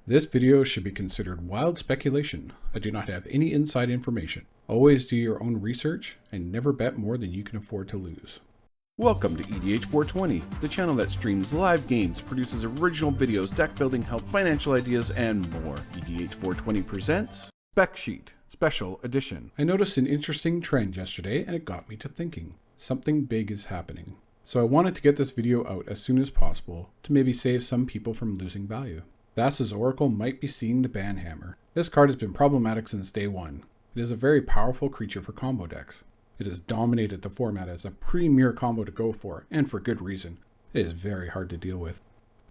This video should be considered wild speculation. I do not have any inside information. Always do your own research and never bet more than you can afford to lose. Welcome to EDH 420, the channel that streams live games, produces original videos, deck building help, financial ideas, and more. EDH 420 presents Spec Sheet, Special Edition. I noticed an interesting trend yesterday and it got me to thinking. Something big is happening. So I wanted to get this video out as soon as possible to maybe save some people from losing value. Thassas Oracle might be seeing the ban hammer. This card has been problematic since day one. It is a very powerful creature for combo decks. It has dominated the format as a premier combo to go for, and for good reason. It is very hard to deal with.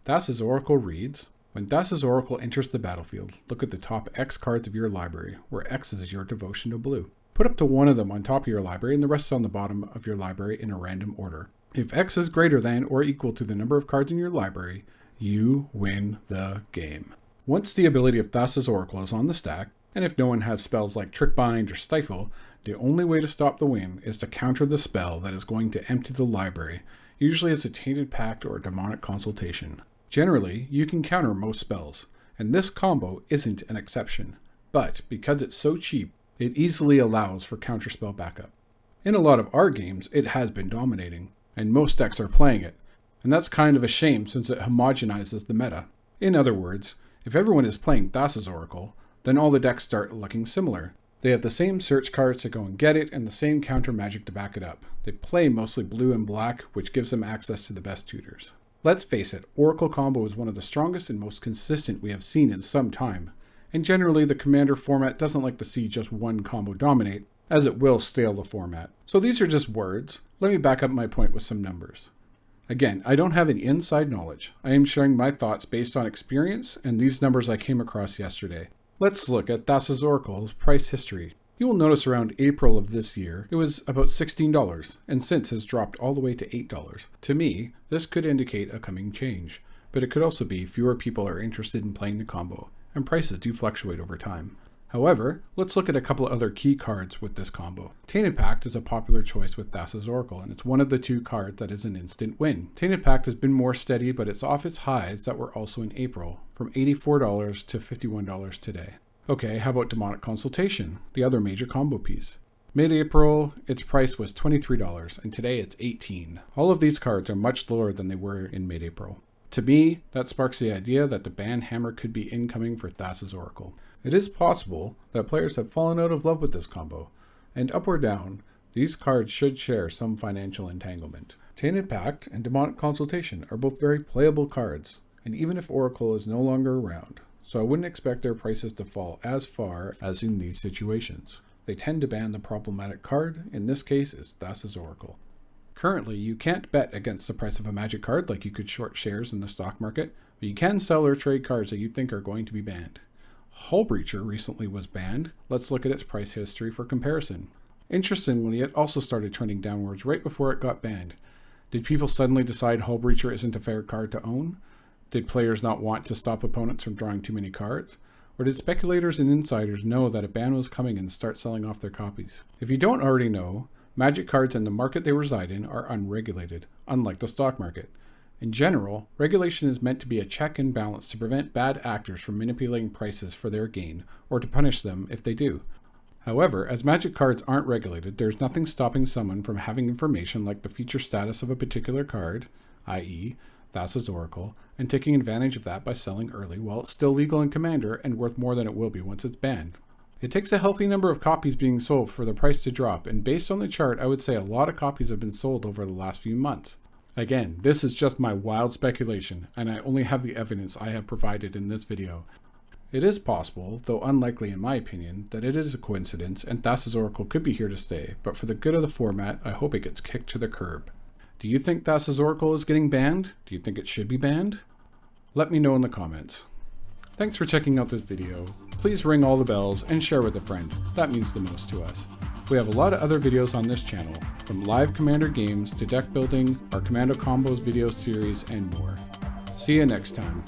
Thassas Oracle reads, when Thassas Oracle enters the battlefield, look at the top X cards of your library, where X is your devotion to blue. Put up to one of them on top of your library and the rest on the bottom of your library in a random order. If X is greater than or equal to the number of cards in your library, you win the game. Once the ability of Thassas Oracle is on the stack, and if no one has spells like Trick Bind or Stifle, the only way to stop the win is to counter the spell that is going to empty the library. Usually it's a Tainted Pact or a Demonic Consultation. Generally, you can counter most spells, and this combo isn't an exception. But because it's so cheap, it easily allows for counterspell backup. In a lot of our games, it has been dominating, and most decks are playing it. And that's kind of a shame since it homogenizes the meta. In other words, if everyone is playing Thassas Oracle, then all the decks start looking similar. They have the same search cards to go and get it and the same counter magic to back it up. They play mostly blue and black, which gives them access to the best tutors. Let's face it, Oracle combo is one of the strongest and most consistent we have seen in some time. And generally the Commander format doesn't like to see just one combo dominate, as it will stale the format. So these are just words. Let me back up my point with some numbers. Again, I don't have any inside knowledge. I am sharing my thoughts based on experience and these numbers I came across yesterday. Let's look at Thassas Oracle's price history. You will notice around April of this year, it was about $16 and since has dropped all the way to $8. To me, this could indicate a coming change, but it could also be fewer people are interested in playing the combo, and prices do fluctuate over time. However, let's look at a couple of other key cards with this combo. Tainted Pact is a popular choice with Thassas Oracle, and it's one of the two cards that is an instant win. Tainted Pact has been more steady, but it's off its highs that were also in April, from $84 to $51 today. Okay, how about Demonic Consultation, the other major combo piece? Mid-April, its price was $23, and today it's $18. All of these cards are much lower than they were in mid-April. To me, that sparks the idea that the ban hammer could be incoming for Thassas Oracle. It is possible that players have fallen out of love with this combo, and up or down, these cards should share some financial entanglement. Tainted Pact and Demonic Consultation are both very playable cards, and even if Oracle is no longer around, so I wouldn't expect their prices to fall as far as in these situations. They tend to ban the problematic card, in this case is Thassas Oracle. Currently, you can't bet against the price of a magic card like you could short shares in the stock market, but you can sell or trade cards that you think are going to be banned. Hullbreacher recently was banned. Let's look at its price history for comparison. Interestingly, it also started trending downwards right before it got banned. Did people suddenly decide Hullbreacher isn't a fair card to own? Did players not want to stop opponents from drawing too many cards? Or did speculators and insiders know that a ban was coming and start selling off their copies? If you don't already know, magic cards and the market they reside in are unregulated, unlike the stock market. In general, regulation is meant to be a check and balance to prevent bad actors from manipulating prices for their gain, or to punish them if they do. However, as magic cards aren't regulated, there's nothing stopping someone from having information like the feature status of a particular card, i.e., Thassas Oracle, and taking advantage of that by selling early while it's still legal in Commander and worth more than it will be once it's banned. It takes a healthy number of copies being sold for the price to drop, and based on the chart, I would say a lot of copies have been sold over the last few months. Again, this is just my wild speculation, and I only have the evidence I have provided in this video. It is possible, though unlikely in my opinion, that it is a coincidence and Thassas Oracle could be here to stay, but for the good of the format, I hope it gets kicked to the curb. Do you think Thassas Oracle is getting banned? Do you think it should be banned? Let me know in the comments. Thanks for checking out this video. Please ring all the bells and share with a friend. That means the most to us. We have a lot of other videos on this channel, from live Commander games to deck building, our Commando Combos video series, and more. See you next time.